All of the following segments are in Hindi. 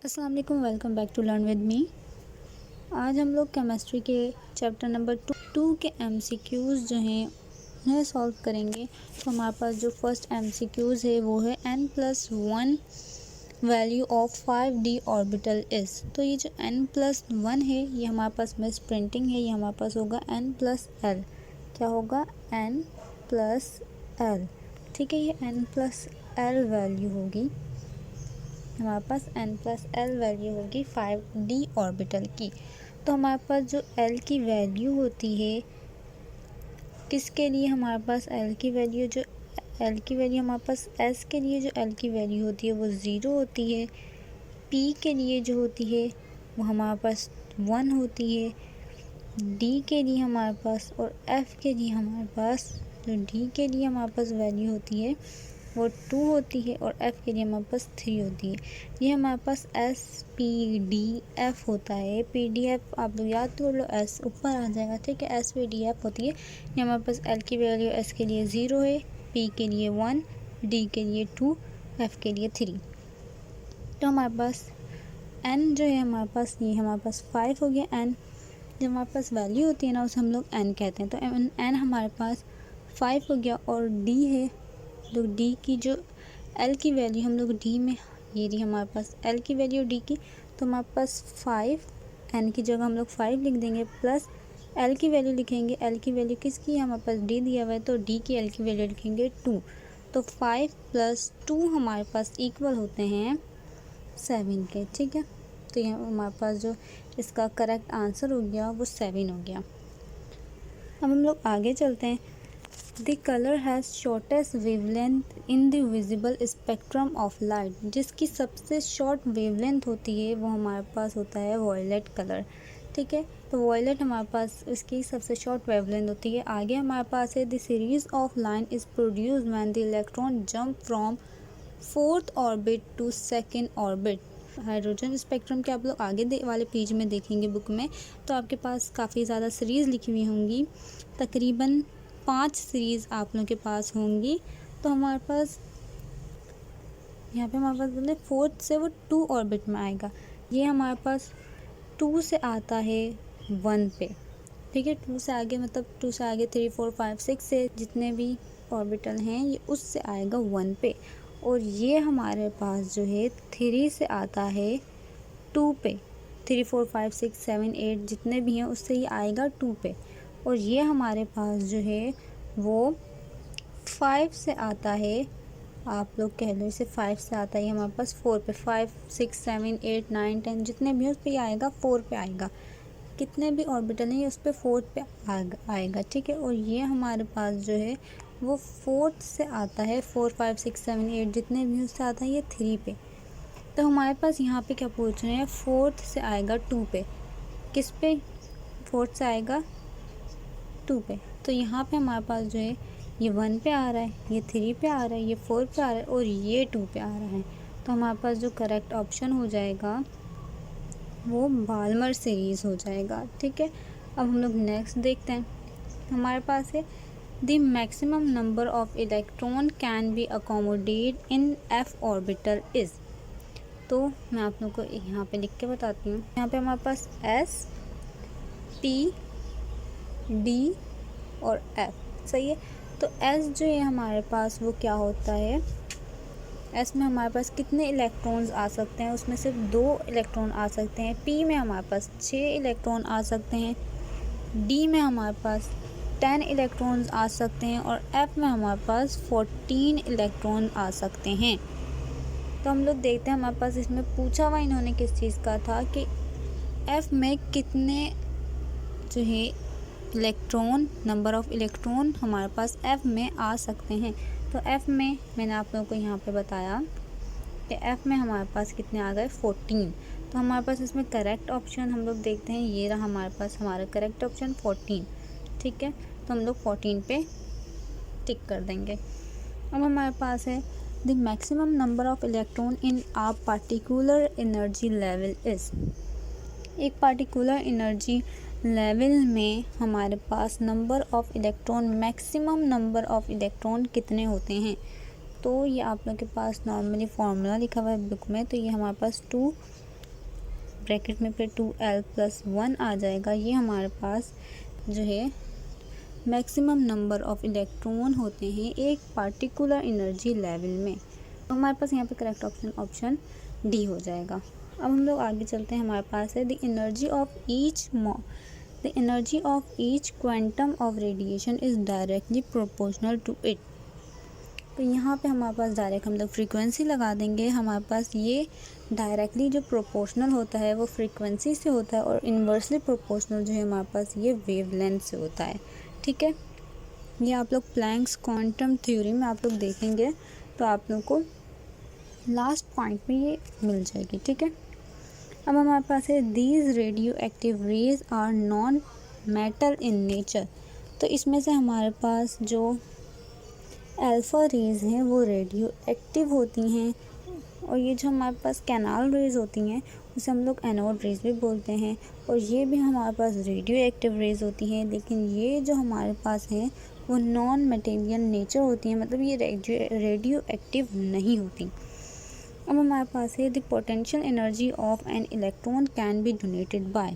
अस्सलाम वालेकुम, welcome back to learn with me. आज हम लोग केमिस्ट्री के चैप्टर नंबर टू के एमसीक्यूज़ जो हैं उन्हें सॉल्व करेंगे। तो हमारे पास जो फर्स्ट एमसीक्यूज़ है वो है n+1 value of 5d orbital is. तो ये जो n+1 है ये हमारे पास मिस प्रिंटिंग है, ये हमारे पास होगा n+l। क्या होगा? n+l। ठीक है, ये n+l वैल्यू होगी हमारे पास, n+l वैल्यू होगी 5d ऑर्बिटल की। तो हमारे पास जो l की वैल्यू होती है, किसके लिए हमारे पास l की वैल्यू हमारे पास s के लिए जो l की वैल्यू होती है वो 0 होती है, p के लिए जो होती है वो हमारे पास 1 होती है, d के लिए हमारे पास और f के लिए हमारे पास जो d के लिए हमारे पास वैल्यू होती है वो 2 होती है और f के लिए हमारे पास 3 होती है। ये हमारे पास s p d f होता है। p d f आप लोग याद कर लो, s ऊपर आ जाएगा। ठीक है, s p d f होती है। ये हमारे पास l की वैल्यू s के लिए 0 है, p के लिए 1, d के लिए 2, f के लिए 3। तो हमारे पास n जो है हमारे पास, ये हमारे पास 5 हो गया। n जब हमारे पास वैल्यू होती है ना उसे हम लोग n कहते हैं। तो n हमारे पास 5 हो गया और d है, तो d की जो l की वैल्यू हम लोग d में, ये रही हमारे पास l की वैल्यू d की। तो हमारे पास 5, n की जगह हम लोग 5 लिख देंगे, प्लस l की वैल्यू लिखेंगे। l की वैल्यू किसकी है? हमारे पास d दिया हुआ है, तो d की l की वैल्यू लिखेंगे 2। तो 5 + 2 हमारे पास इक्वल होते हैं 7 के। ठीक है, तो यहाँ हमारे पास जो इसका करेक्ट आंसर हो गया वो 7 हो गया। अब हम लोग आगे चलते हैं। The color has shortest wavelength in the visible spectrum of light। जिसकी सबसे शॉर्ट वेवलेंथ होती है वो हमारे पास होता है वॉयलेट कलर। ठीक है, तो वॉयलेट हमारे पास इसकी सबसे शॉर्ट वेवलेंथ होती है। आगे हमारे पास है the series of line is produced when the electron jump from 4th orbit to 2nd orbit. Hydrogen spectrum के आप लोग आगे वाले पेज में देखेंगे बुक में, तो आपके पास काफ़ी ज़्यादा सीरीज़ लिखी हुई होंगी, तकरीबन 5 सीरीज़ आप लोगों के पास होंगी। तो हमारे पास यहाँ पे हमारे पास बोले 4th से वो 2 ऑर्बिट में आएगा। ये हमारे पास 2 से आता है 1 पे। ठीक है, 2 से आगे मतलब 2 से आगे 3 4 5 6 से जितने भी ऑर्बिटल हैं ये उससे आएगा 1 पे। और ये हमारे पास जो है 3 से आता है 2 पे। 3 4 5 6 7 8 जितने भी हैं उससे ये आएगा 2 पे। और ये हमारे पास जो है वो 5 से आता है, आप लोग कह लो इसे 5 से आता है हमारे पास 4 पे। 5 6 7 8 9 10 जितने भी हैं उस पर आएगा 4 पे आएगा। कितने भी ऑर्बिटल हैं ये उस पर 4 पे आएगा। ठीक है, और ये हमारे पास जो है वो 4th से आता है, 4 5 6 7 8 जितने भी उससे आता है ये 3 पे। तो हमारे पास यहाँ पे क्या पूछ रहे हैं? 4th से आएगा 2 पे। किस पे? 4th से आएगा 2 पे। तो यहाँ पे हमारे पास जो है ये 1 पे आ रहा है, ये 3 पे आ रहा है, ये 4 पे आ रहा है और ये 2 पे आ रहा है। तो हमारे पास जो करेक्ट ऑप्शन हो जाएगा वो बाल्मर सीरीज़ हो जाएगा। ठीक है, अब हम लोग नेक्स्ट देखते हैं। हमारे पास है the maximum number of electron can be accommodate in f orbital is. तो मैं आप लोग को यहाँ पे लिख के बताती हूँ। यहाँ पे हमारे पास s p d और f, सही है। तो s जो है हमारे पास वो क्या होता है, s में हमारे पास कितने इलेक्ट्रॉन्स आ सकते हैं? उसमें सिर्फ 2 इलेक्ट्रॉन आ सकते हैं। p में हमारे पास 6 इलेक्ट्रॉन आ सकते हैं, d में हमारे पास 10 इलेक्ट्रॉन्स आ सकते हैं और f में हमारे पास 14 इलेक्ट्रॉन आ सकते हैं। तो हम लोग देखते हैं, हमारे पास इसमें पूछा हुआ इन्होंने किस चीज़ का था कि f में कितने जो है इलेक्ट्रॉन, नंबर ऑफ़ इलेक्ट्रॉन हमारे पास f में आ सकते हैं। तो f में मैंने आप लोगों को यहाँ पे बताया कि f में हमारे पास कितने आ गए? 14। तो हमारे पास इसमें करेक्ट ऑप्शन हम लोग देखते हैं, ये रहा हमारे पास हमारा करेक्ट ऑप्शन 14। ठीक है, तो हम लोग 14 पे टिक कर देंगे। अब हमारे पास है the maximum number of electron in a particular energy level is. एक पार्टिकुलर एनर्जी लेवल में हमारे पास number of electron, maximum number of electron कितने होते हैं? तो ये आप लोग के पास नॉर्मली फार्मूला लिखा हुआ है बुक में। तो ये हमारे पास 2 ब्रैकेट में फिर 2l+1 आ जाएगा। ये हमारे पास जो है मैक्सिमम नंबर ऑफ़ इलेक्ट्रॉन होते हैं एक पार्टिकुलर एनर्जी लेवल में। तो हमारे पास यहाँ पे करेक्ट ऑप्शन डी हो जाएगा। अब हम लोग आगे चलते हैं। हमारे पास है the energy of each quantum of radiation is directly proportional to it. तो यहाँ पे हमारे पास डायरेक्ट हम लोग फ्रीक्वेंसी लगा देंगे। हमारे पास ये डायरेक्टली जो प्रोपोर्शनल होता है वो फ्रीक्वेंसी से होता है, और इन्वर्सली प्रोपोर्शनल जो है हमारे पास ये वेवलेंथ से होता है। ठीक है, ये आप लोग प्लैंक्स क्वांटम थ्योरी में आप लोग देखेंगे तो आप लोग को लास्ट पॉइंट में ये मिल जाएगी। ठीक है, अब हमारे पास है these radioactive rays are non metal in nature. तो इसमें से हमारे पास जो अल्फ़ा रेज हैं वो रेडियो एक्टिव होती हैं, और ये जो हमारे पास कैनाल रेज होती हैं उसे हम लोग एनोड रेज भी बोलते हैं, और ये भी हमारे पास रेडियो एक्टिव रेज होती हैं। लेकिन ये जो हमारे पास हैं वो नॉन मेटेरियल नेचर होती हैं, मतलब ये रेडियो एक्टिव नहीं होती। अब हमारे पास है the potential energy of an electron can be donated bye.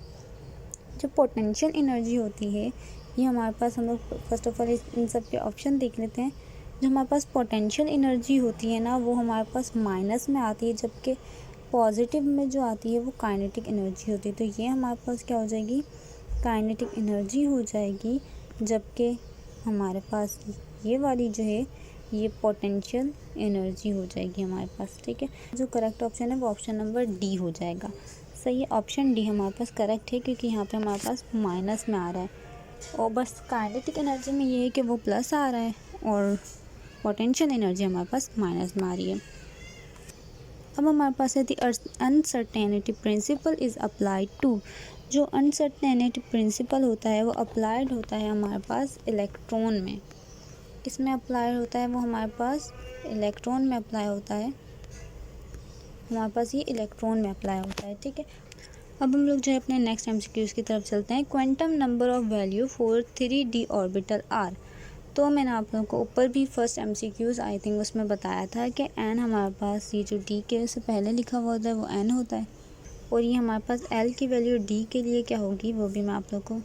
जो पोटेंशियल एनर्जी होती है ये हमारे पास, हम लोग फर्स्ट ऑफ ऑल इन सब के ऑप्शन देख लेते हैं। जो हमारे पास पोटेंशियल एनर्जी होती है ना वो हमारे पास माइनस में आती है, जबकि पॉजिटिव में जो आती है वो काइनेटिक एनर्जी होती है। तो ये हमारे पास क्या हो जाएगी, काइनेटिक एनर्जी हो जाएगी, जबकि हमारे पास ये वाली जो है ये पोटेंशियल एनर्जी हो जाएगी हमारे पास। ठीक है, जो करेक्ट ऑप्शन है वो ऑप्शन नंबर डी हो जाएगा। सही है, ऑप्शन डी हमारे पास करेक्ट है, क्योंकि यहाँ पे हमारे पास माइनस में आ रहा है, और बस काइनेटिक एनर्जी में ये है कि वो प्लस आ रहा है और पोटेंशियल एनर्जी हमारे पास माइनस में आ रही है। अब हमारे पास है the uncertainty principle is applied to. जो अनसर्टेनिटी प्रिंसिपल होता है वो अप्लाइड होता है हमारे पास इलेक्ट्रॉन में। इसमें अप्लाई होता है वो हमारे पास इलेक्ट्रॉन में अप्लाई होता है, हमारे पास ये इलेक्ट्रॉन में अप्लाई होता है। ठीक है, अब हम लोग जो है अपने नेक्स्ट एमसीक्यूज़ की तरफ चलते हैं। Quantum number of value for 3D orbital are. तो मैंने आप लोगों को ऊपर भी फर्स्ट एमसीक्यूज़ आई थिंक उसमें बताया था कि एन हमारे पास ये जो डी के से पहले लिखा हुआ होता है वो एन होता है, और ये हमारे पास एल की वैल्यू डी के लिए क्या होगी वो भी मैं आप लोग को,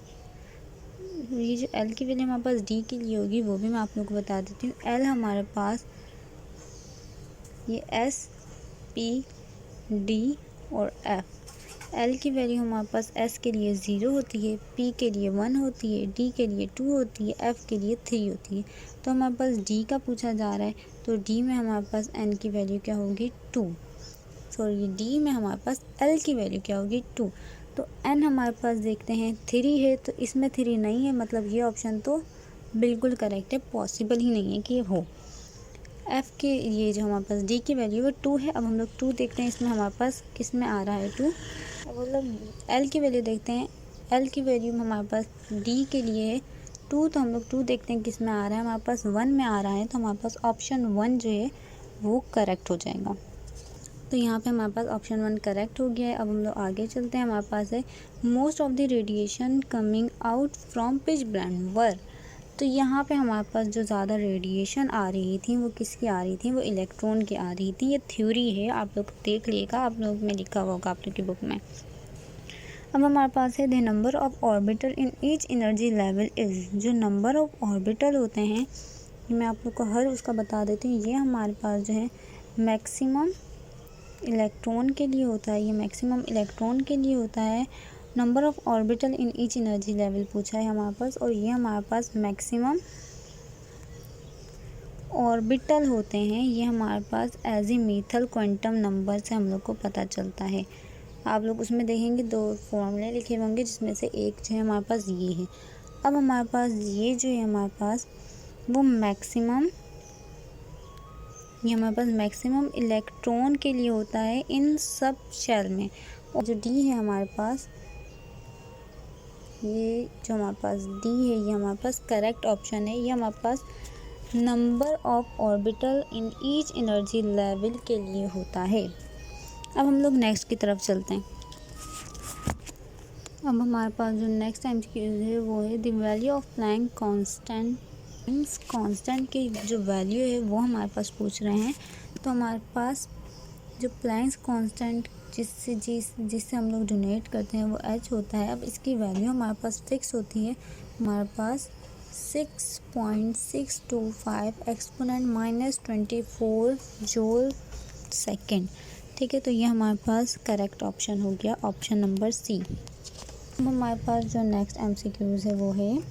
ये जो एल की वैल्यू हमारे पास डी के लिए होगी वो भी मैं आप लोग को बता देती हूँ। एल हमारे पास ये एस पी डी और एफ। एल की वैल्यू हमारे पास एस के लिए 0 होती है, पी के लिए 1 होती है, डी के लिए 2 होती है, एफ के लिए 3 होती है। तो हमारे पास डी का पूछा जा रहा है, तो डी में हमारे पास एन की वैल्यू क्या होगी 2। सॉरी, डी में हमारे पास एल की वैल्यू क्या होगी 2। तो एन हमारे पास देखते हैं 3 है, तो इसमें 3 नहीं है, मतलब ये ऑप्शन तो बिल्कुल करेक्ट है, पॉसिबल ही नहीं है कि ये हो। एफ़ के ये जो हमारे पास डी की वैल्यू है 2 है। अब हम लोग 2 देखते हैं इसमें हमारे पास किस में आ रहा है 2। अब मतलब एल की वैल्यू देखते हैं, एल की वैल्यू हमारे पास डी के लिए है 2, तो हम लोग 2 देखते हैं किस में आ रहा है, हमारे पास 1 में आ रहा है, तो हमारे पास ऑप्शन 1 जो है वो करेक्ट हो जाएगा। तो यहाँ पे हमारे पास ऑप्शन 1 करेक्ट हो गया है। अब हम लोग आगे चलते हैं। हमारे पास है most of the radiation coming out from pitchblende ore. तो यहाँ पे हमारे पास जो ज़्यादा रेडिएशन आ रही थी वो किसकी आ रही थी, वो इलेक्ट्रॉन की आ रही थी। ये थ्योरी है, आप लोग देख लीजिएगा, आप लोग में लिखा हुआ होगा आप लोग की बुक में। अब हमारे पास है the number of orbital in each energy level is. जो नंबर ऑफ ऑर्बिटल होते हैं ये मैं आप लोग को हर उसका बता देती हूँ। ये हमारे पास जो है मैक्सिमम इलेक्ट्रॉन के लिए होता है, ये मैक्सिमम इलेक्ट्रॉन के लिए होता है। Number of orbital in each energy level पूछा है हमारे पास, और ये हमारे पास मैक्सिमम ऑर्बिटल होते हैं। ये हमारे पास एजीमुथल क्वांटम नंबर से हम लोग को पता चलता है। आप लोग उसमें देखेंगे 2 फॉर्मूले लिखे होंगे, जिसमें से एक जो है हमारे पास ये है। अब हमारे पास ये जो है हमारे पास वो मैक्सिमम, ये हमारे पास मैक्सिमम इलेक्ट्रॉन के लिए होता है इन सब शेल में। और जो डी है हमारे पास, ये जो हमारे पास डी है ये हमारे पास करेक्ट ऑप्शन है। ये हमारे पास number of orbital in each energy level के लिए होता है। अब हम लोग नेक्स्ट की तरफ चलते हैं। अब हमारे पास जो नेक्स्ट एमसीक्यू है वो है the value of Planck constant. Constant की जो वैल्यू है वो हमारे पास पूछ रहे हैं। तो हमारे पास जो प्लैंक्स कांस्टेंट जिससे हम लोग डोनेट करते हैं वो h होता है। अब इसकी वैल्यू हमारे पास फिक्स होती है, हमारे पास 6.625 एक्सपोनेंट -24 जूल सेकेंड। ठीक है, तो ये हमारे पास करेक्ट ऑप्शन हो गया, ऑप्शन नंबर सी। अब हमारे पास जो नेक्स्ट MCQs है वो है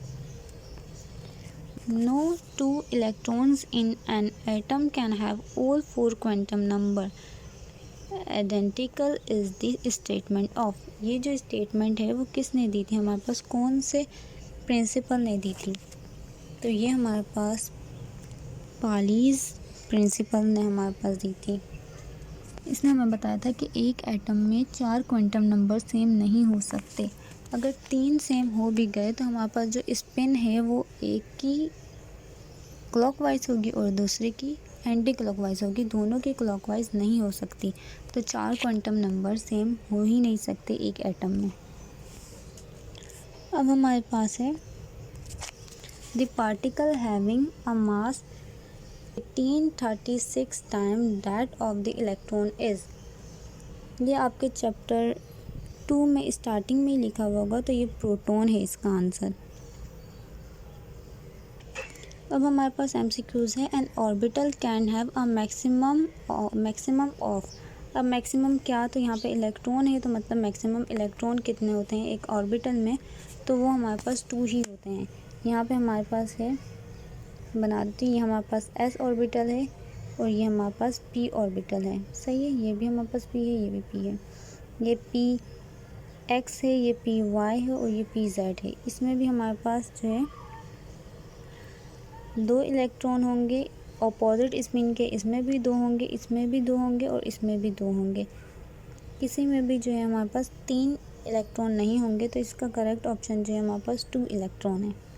No two electrons in an atom can have all 4 quantum number identical is the statement of। ये जो स्टेटमेंट है वो किसने दी थी, हमारे पास कौन से प्रिंसिपल ने दी थी, तो ये हमारे पास पालीज प्रिंसिपल ने हमारे पास दी थी। इसने हमें बताया था कि एक एटम में 4 क्वांटम नंबर सेम नहीं हो सकते। अगर 3 सेम हो भी गए तो हमारे पास जो स्पिन है वो एक की क्लॉकवाइज होगी और दूसरे की एंटी क्लॉकवाइज होगी, दोनों की क्लॉकवाइज नहीं हो सकती। तो 4 क्वांटम नंबर सेम हो ही नहीं सकते एक एटम में। अब हमारे पास है the particle having a mass 1836 time that of the electron is. ये आपके चैप्टर 2 में स्टार्टिंग में ही लिखा हुआ होगा, तो ये प्रोटॉन है इसका आंसर। अब हमारे पास MCQs है N orbital can have a maximum of. अब मैक्सिमम क्या, तो यहाँ पे इलेक्ट्रॉन है तो मतलब मैक्सिमम इलेक्ट्रॉन कितने होते हैं एक ऑर्बिटल में, तो वो हमारे पास 2 ही होते हैं। यहाँ पे हमारे पास है, बना देती हूँ, ये हमारे पास S ऑर्बिटल है और ये हमारे पास P ऑर्बिटल है। सही है, ये भी हमारे पास P है, ये भी P है। ये PX है, ये PY है और ये PZ है। इसमें भी हमारे पास जो है 2 इलेक्ट्रॉन होंगे अपोजिट स्पिन के, इसमें भी 2 होंगे, इसमें भी 2 होंगे और इसमें भी 2 होंगे। किसी में भी जो है हमारे पास 3 इलेक्ट्रॉन नहीं होंगे, तो इसका करेक्ट ऑप्शन जो है हमारे पास 2 इलेक्ट्रॉन है।